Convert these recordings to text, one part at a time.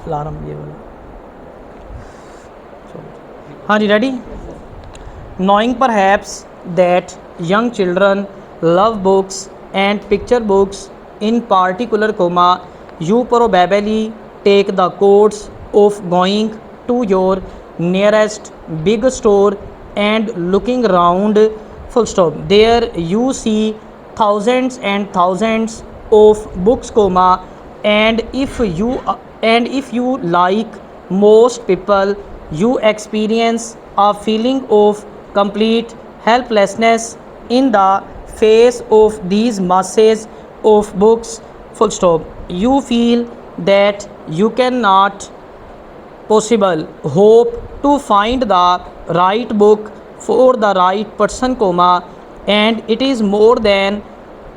Alarm ये वाला। हाँ जी, ready. Knowing perhaps that young children love books and picture books in particular, you probably take the course of going to your nearest big store and looking around, full stop. There you see thousands and thousands of books, and if you like most people, you experience a feeling of complete helplessness in the face of these masses of books, full stop. You feel that you cannot possible hope to find the right book for the right person, and it is more than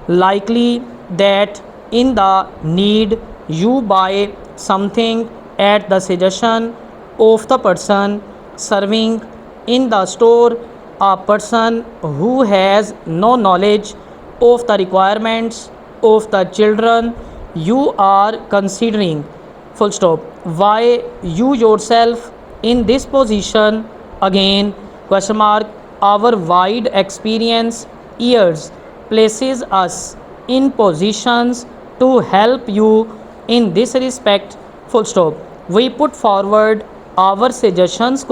likely that in the need you buy something at the suggestion of the person serving in the store, a person who has no knowledge of the requirements of the children you are considering, full stop. Why you yourself in this position again, question mark. Our wide experience years places us in positions to help you in this respect, full stop. We put forward our suggestions,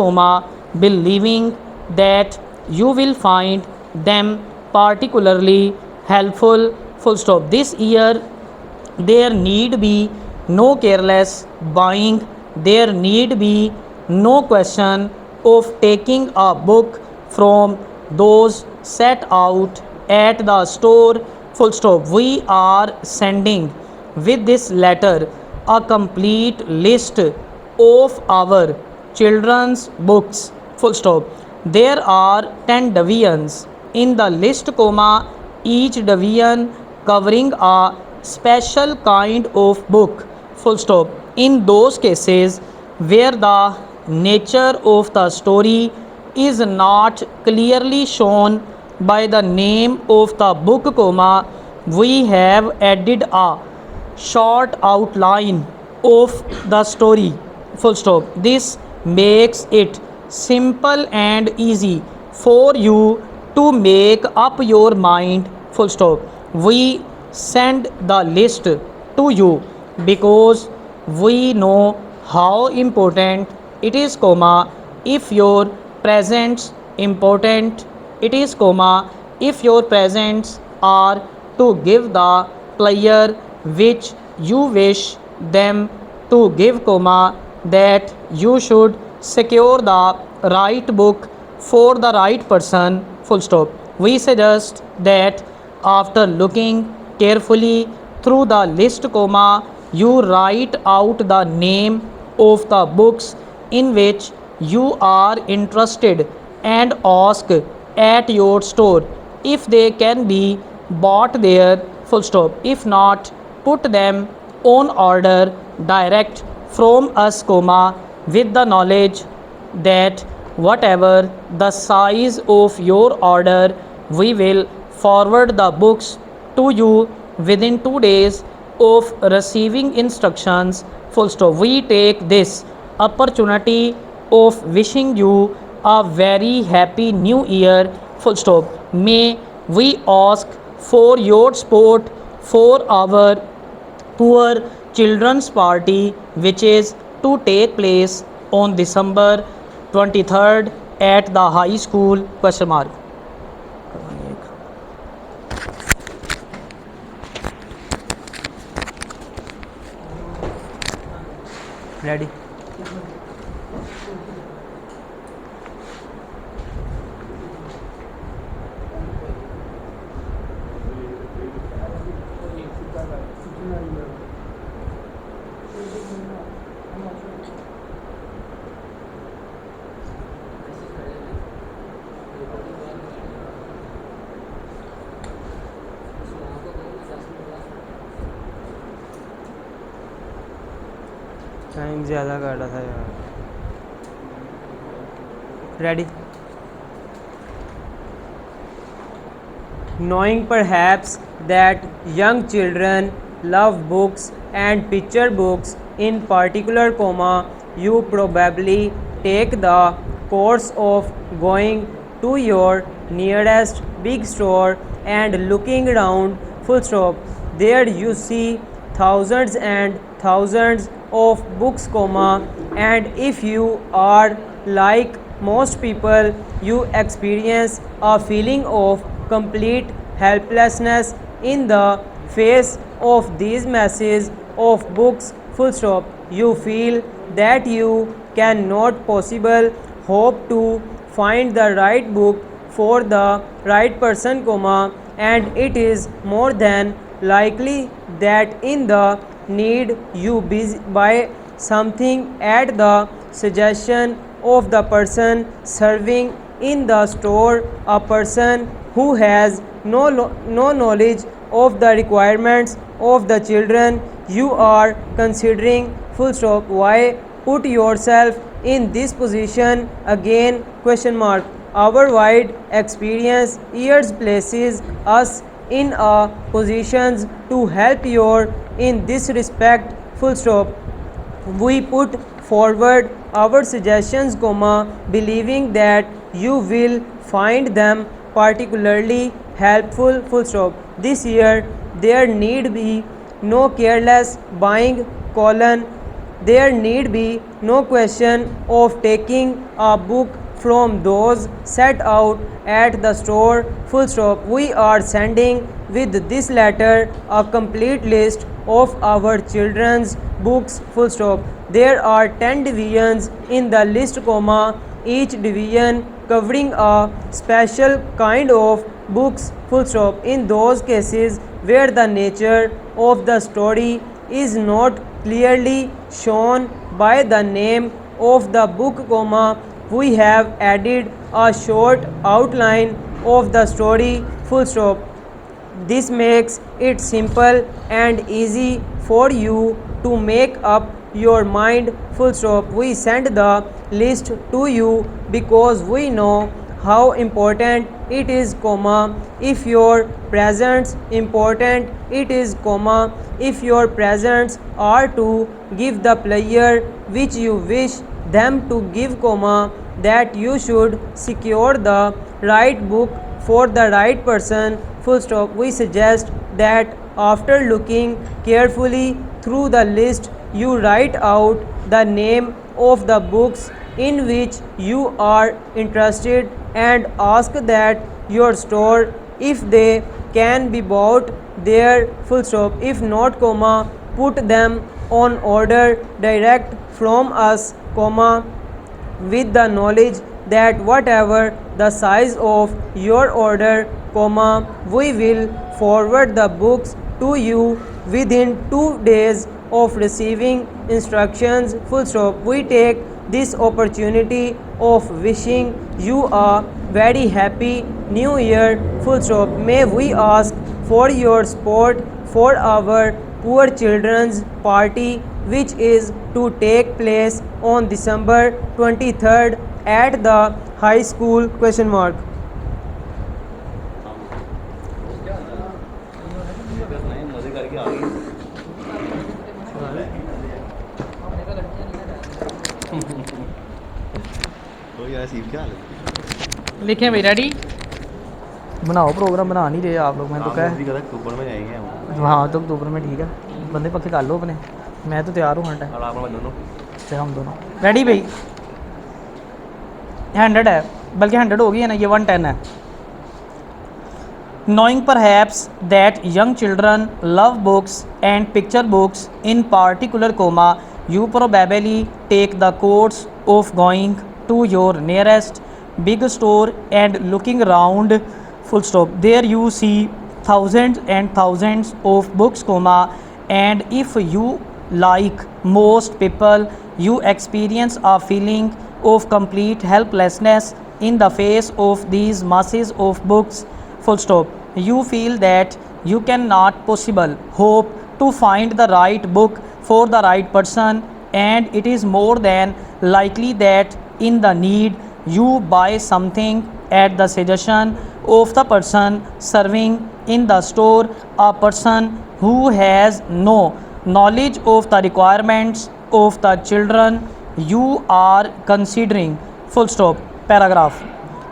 believing that you will find them particularly helpful, full stop. This year there need be no careless buying, there need be no question of taking a book from those set out at the store, full stop. We are sending with this letter a complete list of our children's books, full stop. There are 10 divisions in the list, each division covering a special kind of book, full stop. In those cases where the nature of the story is not clearly shown by the name of the book, we have added a short outline of the story, full stop. This makes it simple and easy for you to make up your mind, full stop. We send the list to you because we know how important it is, if your presents important it is, if your presents are to give the player which you wish them to give, that you should secure the right book for the right person, full stop. We suggest that after looking carefully through the list, you write out the name of the books in which you are interested and ask at your store if they can be bought there, full stop. If not, put them on order direct from us, with the knowledge that whatever the size of your order, we will forward the books to you within 2 days of receiving instructions, full stop. We take this opportunity of wishing you a very happy new year, full stop. May we ask for your support for our poor children's party, which is to take place on December 23rd at the high school, question mark. Ready? Time ज़्यादा काटा था यार। Ready? Knowing perhaps that young children love books and picture books in particular, you probably take the course of going to your nearest big store and looking around, full stop. There you see thousands and thousands of books, and if you are like most people, you experience a feeling of complete helplessness in the face of these masses of books, full stop. You feel that you cannot possible hope to find the right book for the right person, and it is more than likely that in the need you buy something at the suggestion of the person serving in the store, a person who has no knowledge of the requirements of the children you are considering, full stop. Why put yourself in this position again, question mark. Our wide experience years places us in a positions to help you in this respect, full stop. We put forward our suggestions, believing that you will find them particularly helpful, full stop. This year there need be no careless buying, there need be no question of taking a book from those set out at the store, full stop. We are sending with this letter a complete list of our children's books, full stop. There are 10 divisions in the list, each division covering a special kind of books, full stop. In those cases where the nature of the story is not clearly shown by the name of the book, we have added a short outline of the story, full stop. This makes it simple and easy for you to make up your mind, full stop. We send the list to you because we know how important it is, if your presents important it is, if your presents are to give the player which you wish them to give, that you should secure the right book for the right person, full stop. We suggest that after looking carefully through the list, you write out the name of the books in which you are interested and ask that your store if they can be bought there, full stop. If not, put them on order direct from us, with the knowledge that whatever the size of your order, we will forward the books to you within 2 days of receiving instructions, full stop. We take this opportunity of wishing you a very happy new year, full stop. May we ask for your support for our poor children's party which is to take place on December 23rd at the high school, question mark. लिखें भाई, ready? बनाओ programme, बना नहीं रहे आप लोग, मैं तो कह अक्टूबर में जाएंगे हम। हाँ तो अक्टूबर में ठीक है, बंदे पक्के कर लो अपने, मैं तो तैयार हूँ हर टाइम। और आप लोग दोनों से हम दोनों रेडी भाई? 100 है, बल्कि 100 हो गई है ना, ये 110 है। Knowing perhaps that young children love books and picture books in particular, you probably take the course of going to your nearest big store and looking around, full stop. There you see thousands and thousands of books, and if you like most people, you experience a feeling of complete helplessness in the face of these masses of books, full stop. You feel that you cannot possible hope to find the right book for the right person, and it is more than likely that in the need you buy something at the suggestion of the person serving in the store, a person who has no knowledge of the requirements of the children you are considering. Full stop. Paragraph.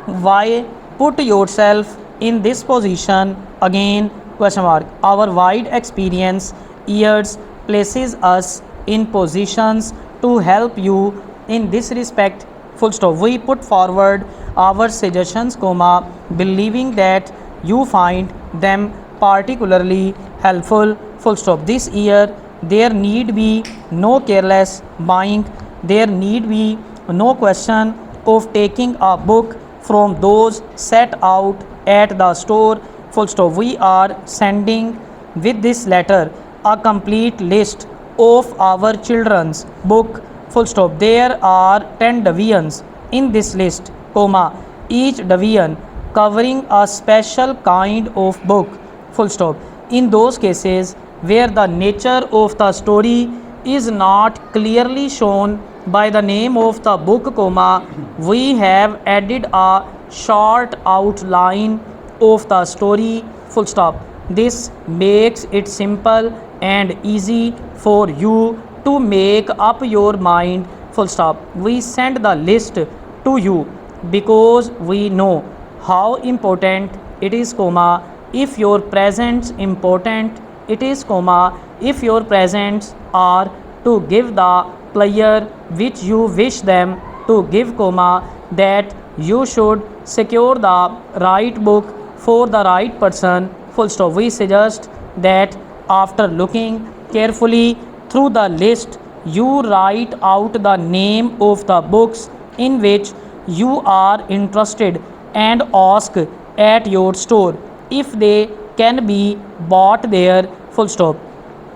Why put yourself in this position again? Question mark. Our wide experience years places us in positions to help you in this respect. Full stop. We put forward our suggestions, comma, believing that you find them particularly helpful. Full stop. This year there need be no careless buying. There need be no question of taking a book from those set out at the store. Full stop. We are sending with this letter a complete list of our children's book. Full stop. There are 10 divisions in this list, comma, each division covering a special kind of book. Full stop. In those cases where the nature of the story is not clearly shown by the name of the book, comma, we have added a short outline of the story. Full stop. This makes it simple and easy for you to make up your mind. Full stop. We send the list to you because we know how important it is, comma, if your presents important it is, comma, if your presents are to give the player which you wish them to give, comma, that you should secure the right book for the right person. Full stop. We suggest that after looking carefully through the list you write out the name of the books in which you are interested and ask at your store if they can be bought there. Full stop.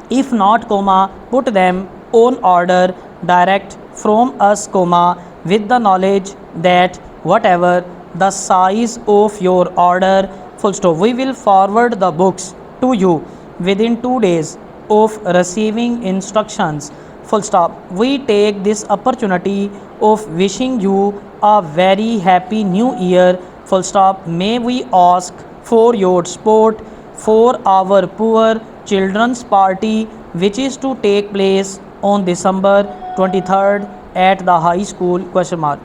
If not, comma, put them on order direct from us, comma, with the knowledge that whatever the size of your order, full stop, we will forward the books to you within 2 days of receiving instructions. Full stop. We take this opportunity of wishing you a very happy new year. Full stop. May we ask for your support for our poor children's party which is to take place on December 23rd at the high school? Question mark.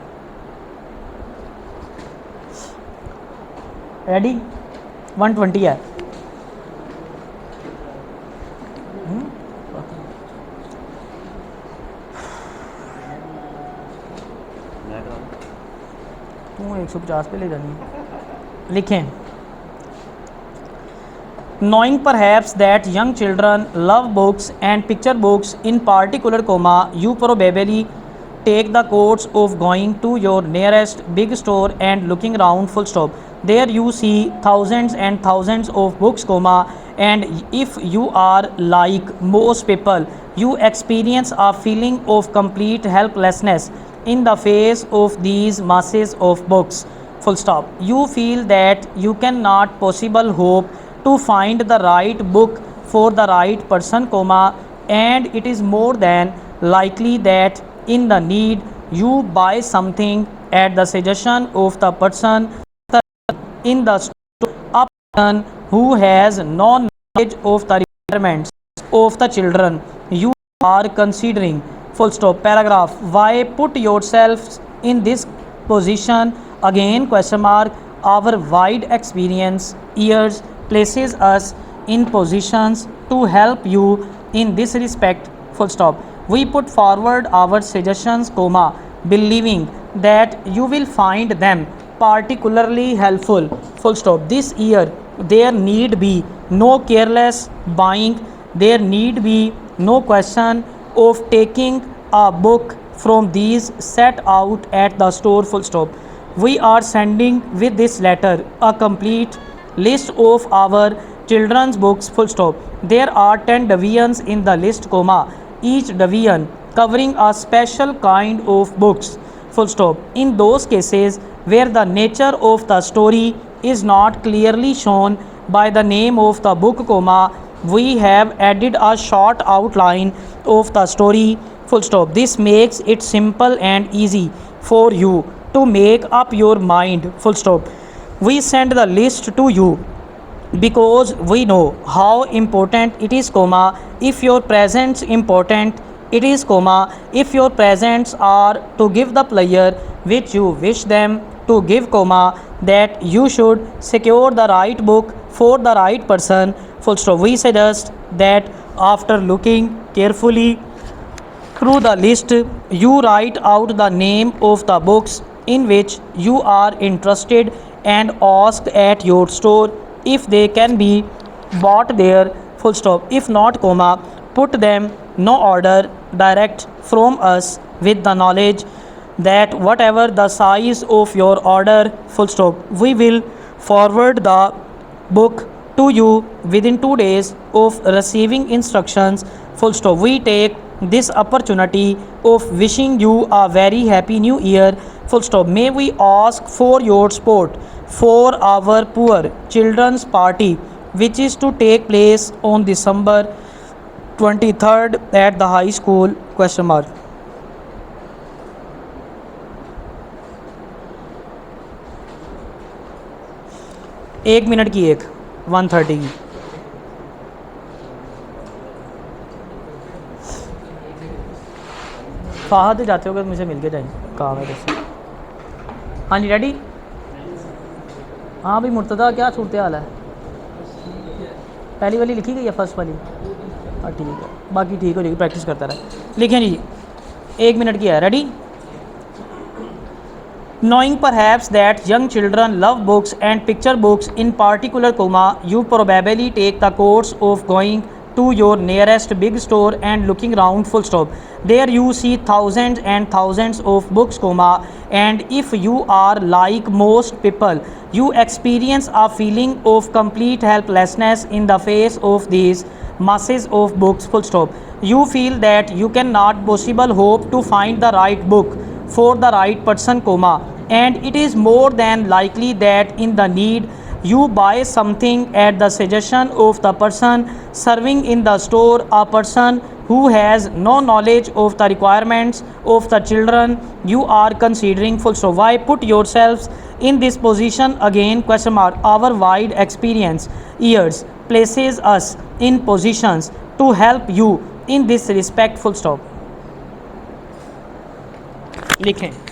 Ready? 120 है. तू 150 पे ले जानी. लिखें. Knowing perhaps that young children love books and picture books in particular, comma, you probably take the course of going to your nearest big store and looking around. Full stop. There you see thousands and thousands of books, comma, and if you are like most people, you experience a feeling of complete helplessness in the face of these masses of books. Full stop. You feel that you cannot possibly hope to find the right book for the right person, comma, and it is more than likely that in the need you buy something at the suggestion of the person in the store, a person who has no knowledge of the requirements of the children you are considering. Full stop. Paragraph. Why put yourselves in this position again? Question mark. Our wide experience years places us in positions to help you in this respect. Full stop. We put forward our suggestions, comma, believing that you will find them particularly helpful. Full stop. This year there need be no careless buying. There need be no question of taking a book from these set out at the store. Full stop. We are sending with this letter a complete list of our children's books. Full stop. There are 10 divisions in the list, comma, each division covering a special kind of books. Full stop. In those cases where the nature of the story is not clearly shown by the name of the book, comma, we have added a short outline of the story. Full stop. This makes it simple and easy for you to make up your mind. Full stop. We send the list to you because we know how important it is, comma, if your presence important it is, comma, if your presents are to give the player which you wish them to give, comma, that you should secure the right book for the right person, full stop. We suggest that after looking carefully through the list, you write out the name of the books in which you are interested and ask at your store if they can be bought there, full stop. If not, comma, put them no order direct from us with the knowledge that whatever the size of your order, full stop, we will forward the book to you within 2 days of receiving instructions, full stop. We take this opportunity of wishing you a very happy new year, full stop. May we ask for your support for our poor children's party which is to take place on December 23rd at the high school, question mark. एक minute की एक 1:30 की। फाहद जाते हो मुझे मिल के जाए काम है जैसे। हाँ जी रेडी। हाँ भाई मुर्तदा क्या सूरत हाल है? पहली वाली लिखी गई है फर्स्ट वाली? हाँ ठीक है, बाकी ठीक हो जाएगी, प्रैक्टिस करता रहे। लिखें जी, 1 मिनट की है, ready. Knowing perhaps that young children love books and picture books in particular, comma, you probably take the course of going to your nearest big store and looking around, full stop. There you see thousands and thousands of books, comma, and if you are like most people, you experience a feeling of complete helplessness in the face of these masses of books, full stop. You feel that you cannot possibly hope to find the right book for the right person, comma, and it is more than likely that in the need you buy something at the suggestion of the person serving in the store, a person who has no knowledge of the requirements of the children you are considering, full stop. Why put yourselves in this position again, question mark. Our wide experience years places us in positions to help you in this respect, full stop. लिखें।